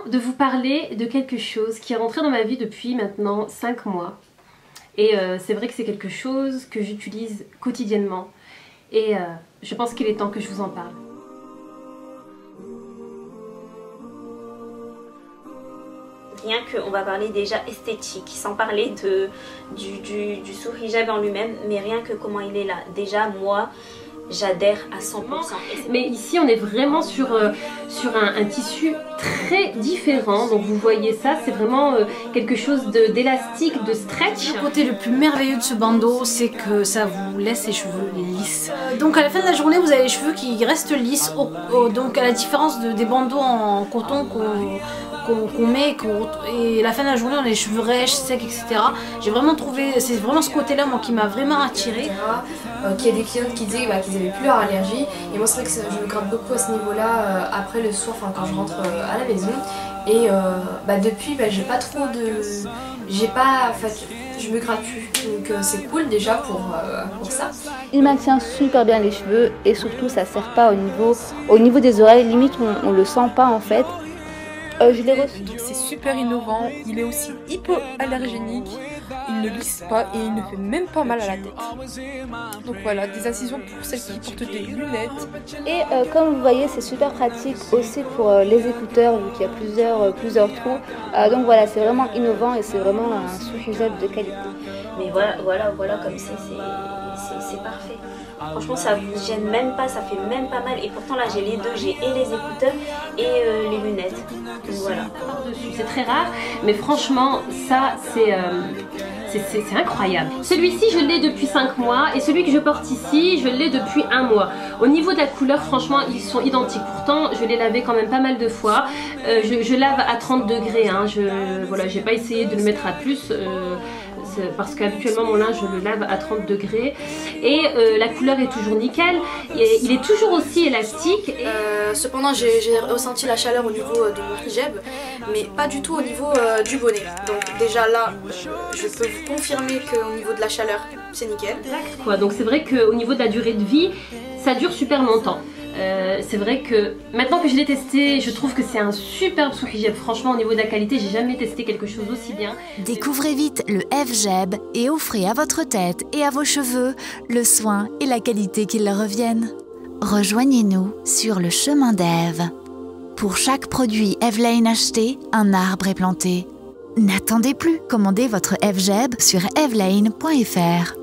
de vous parler de quelque chose qui est rentré dans ma vie depuis maintenant 5 mois. Et c'est vrai que c'est quelque chose que j'utilise quotidiennement. Et je pense qu'il est temps que je vous en parle. Rien qu'on va parler déjà esthétique, sans parler du sourd-hijab en lui-même, mais rien que comment il est là. Déjà, moi, j'adhère à 100%. Mais ici, on est vraiment sur un tissu très différent. Donc vous voyez ça, c'est vraiment quelque chose d'élastique, de stretch. Le côté le plus merveilleux de ce bandeau, c'est que ça vous laisse les cheveux lisses. Donc à la fin de la journée, vous avez les cheveux qui restent lisses. Donc à la différence des bandeaux en coton qu'on met, et à la fin de la journée on a les cheveux rêches, secs, etc. J'ai vraiment trouvé, c'est vraiment ce côté-là moi qui m'a vraiment attirée. Qu'il y a des clientes qui disaient qu'ils n'avaient plus leur allergie, et moi c'est vrai que je me gratte beaucoup à ce niveau-là après le soir, quand je rentre à la maison. Et depuis, j'ai pas trop de... je me gratte plus, donc c'est cool déjà pour ça. Il maintient super bien les cheveux et surtout ça sert pas au niveau des oreilles, limite on le sent pas en fait. Je l'ai reçu. C'est super innovant, il est aussi hypoallergénique, il ne lisse pas et il ne fait même pas mal à la tête. Donc voilà, des incisions pour celles qui portent des lunettes. Et comme vous voyez, c'est super pratique aussi pour les écouteurs, vu qu'il y a plusieurs trous. Donc voilà, c'est vraiment innovant et c'est vraiment un sourd-hijab de qualité. Mais voilà comme c'est parfait. Franchement, ça vous gêne même pas, ça fait même pas mal. Et pourtant là, j'ai les deux, j'ai et les écouteurs et les lunettes. Donc voilà. C'est très rare, mais franchement, ça c'est incroyable. Celui-ci, je l'ai depuis 5 mois et celui que je porte ici, je l'ai depuis 1 mois. Au niveau de la couleur, franchement, ils sont identiques. Pourtant, je l'ai lavé quand même pas mal de fois. Je lave à 30 degrés. Hein. Voilà, j'ai pas essayé de le mettre à plus. Parce qu'habituellement mon linge je le lave à 30 degrés et la couleur est toujours nickel, il est toujours aussi élastique. Cependant j'ai ressenti la chaleur au niveau de mon hijab, mais pas du tout au niveau du bonnet. Donc déjà là je peux vous confirmer qu'au niveau de la chaleur c'est nickel. Quoi. Donc c'est vrai qu'au niveau de la durée de vie ça dure super longtemps. C'est vrai que maintenant que je l'ai testé, je trouve que c'est un superbe sourd-hijab. Franchement, au niveau de la qualité, j'ai jamais testé quelque chose d'aussi bien. Découvrez vite le F-Jab et offrez à votre tête et à vos cheveux le soin et la qualité qui leur reviennent. Rejoignez-nous sur le chemin d'Ève. Pour chaque produit Evelyne acheté, un arbre est planté. N'attendez plus, commandez votre F-Jab sur evelyne.fr.